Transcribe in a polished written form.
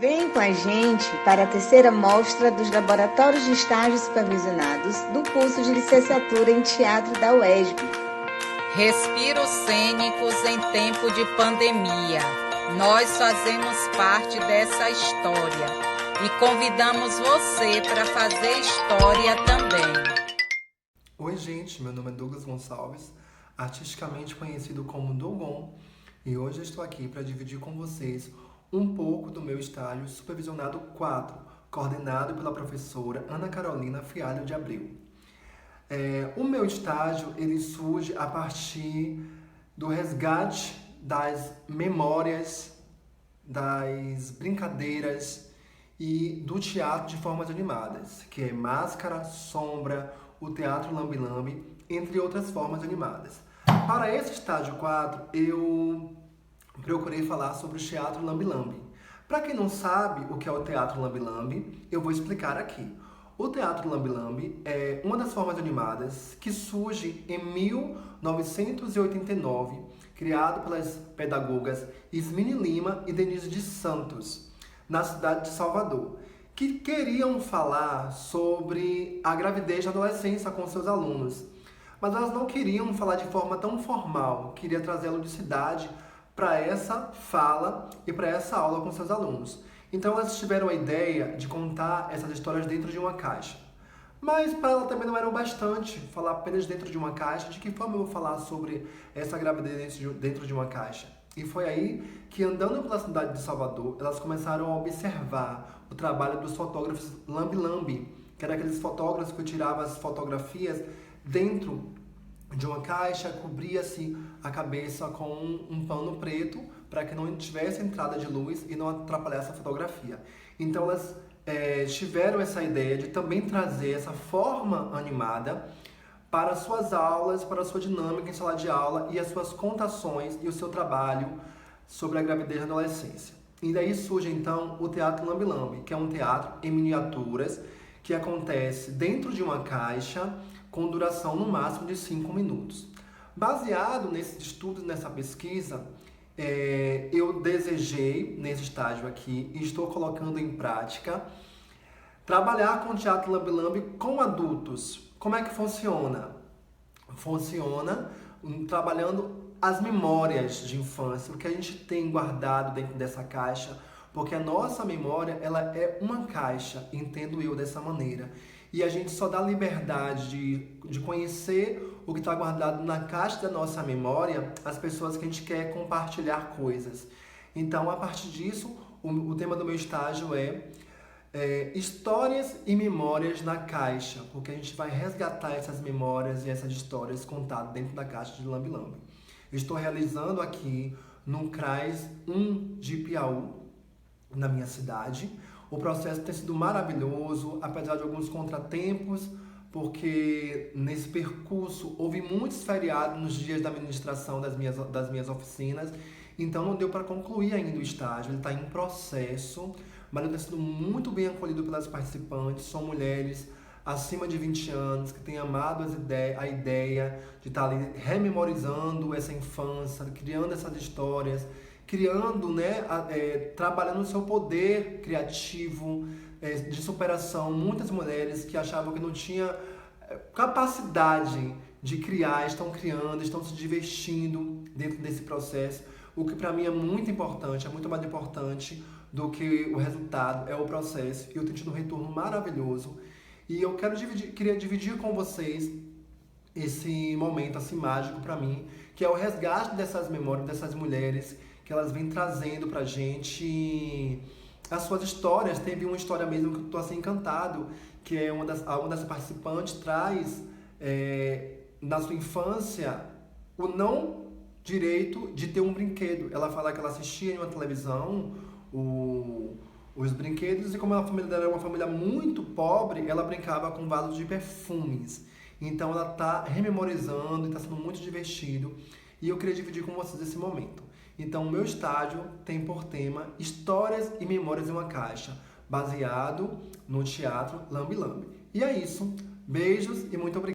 Vem com a gente para a terceira mostra dos Laboratórios de Estágios Supervisionados do curso de Licenciatura em Teatro da UESB. Respiros cênicos em tempo de pandemia. Nós fazemos parte dessa história e convidamos você para fazer história também. Oi gente, meu nome é Douglas Gonçalves, artisticamente conhecido como Dogon, e hoje eu estou aqui para dividir com vocês um pouco do meu estágio Supervisionado 4, coordenado pela professora Ana Carolina Fialho de Abreu. O meu estágio ele surge a partir do resgate das memórias, das brincadeiras e do teatro de formas animadas, que é Máscara, Sombra, o Teatro Lambe-Lambe, entre outras formas animadas. Para esse estágio 4, eu procurei falar sobre o Teatro Lambe-Lambe. Para quem não sabe o que é o Teatro Lambe-Lambe, eu vou explicar aqui. O Teatro Lambe-Lambe é uma das formas animadas que surge em 1989, criado pelas pedagogas Ismene Lima e Denise de Santos, na cidade de Salvador, que queriam falar sobre a gravidez da adolescência com seus alunos. Mas elas não queriam falar de forma tão formal, queria trazer a ludicidade para essa fala e para essa aula com seus alunos. Então elas tiveram a ideia de contar essas histórias dentro de uma caixa. Mas para ela também não era o bastante falar apenas dentro de uma caixa. De que forma eu vou falar sobre essa gravidez dentro de uma caixa? E foi aí que, andando pela cidade de Salvador, elas começaram a observar o trabalho dos fotógrafos Lambe-Lambe, que eram aqueles fotógrafos que tiravam as fotografias dentro de uma caixa, cobria-se a cabeça com um pano preto para que não tivesse entrada de luz e não atrapalhasse a fotografia. Então elas tiveram essa ideia de também trazer essa forma animada para suas aulas, para a sua dinâmica em sala de aula e as suas contações e o seu trabalho sobre a gravidez da adolescência. E daí surge então o Teatro Lambe-Lambe, que é um teatro em miniaturas que acontece dentro de uma caixa com duração no máximo de 5 minutos. Baseado nesses estudos, nessa pesquisa, eu desejei, nesse estágio aqui, e estou colocando em prática, trabalhar com o Teatro Lambe-Lambe com adultos. Como é que funciona? Funciona trabalhando as memórias de infância, o que a gente tem guardado dentro dessa caixa, porque a nossa memória ela é uma caixa, entendo eu dessa maneira. E a gente só dá liberdade de conhecer o que está guardado na caixa da nossa memória às pessoas que a gente quer compartilhar coisas. Então, a partir disso, o tema do meu estágio é histórias e memórias na caixa, porque a gente vai resgatar essas memórias e essas histórias contadas dentro da caixa de Lambe-Lambe. Estou realizando aqui no CRAS 1 de Piauí, na minha cidade. O processo tem sido maravilhoso, apesar de alguns contratempos, porque nesse percurso houve muitos feriados nos dias da administração das minhas oficinas, então não deu para concluir ainda o estágio, ele está em processo, mas ele tem sido muito bem acolhido pelas participantes. São mulheres acima de 20 anos que têm amado a ideia de estar ali rememorizando essa infância, criando essas histórias, criando, trabalhando o seu poder criativo, de superação. Muitas mulheres que achavam que não tinha capacidade de criar, estão criando, estão se divertindo dentro desse processo, o que para mim é muito importante, é muito mais importante do que o resultado, é o processo, e eu tenho tido um retorno maravilhoso. E eu queria dividir com vocês esse momento assim mágico para mim, que é o resgate dessas memórias, dessas mulheres, que elas vêm trazendo pra gente as suas histórias. Teve uma história mesmo que eu tô assim encantado, que é uma das participantes traz na sua infância o não direito de ter um brinquedo. Ela fala que ela assistia em uma televisão os brinquedos, e como a família dela era uma família muito pobre, ela brincava com vasos de perfumes. Então ela tá rememorizando e tá sendo muito divertido, e eu queria dividir com vocês esse momento. Então, o meu estágio tem por tema Histórias e Memórias em uma Caixa, baseado no Teatro Lambe-Lambe. E é isso. Beijos e muito obrigado.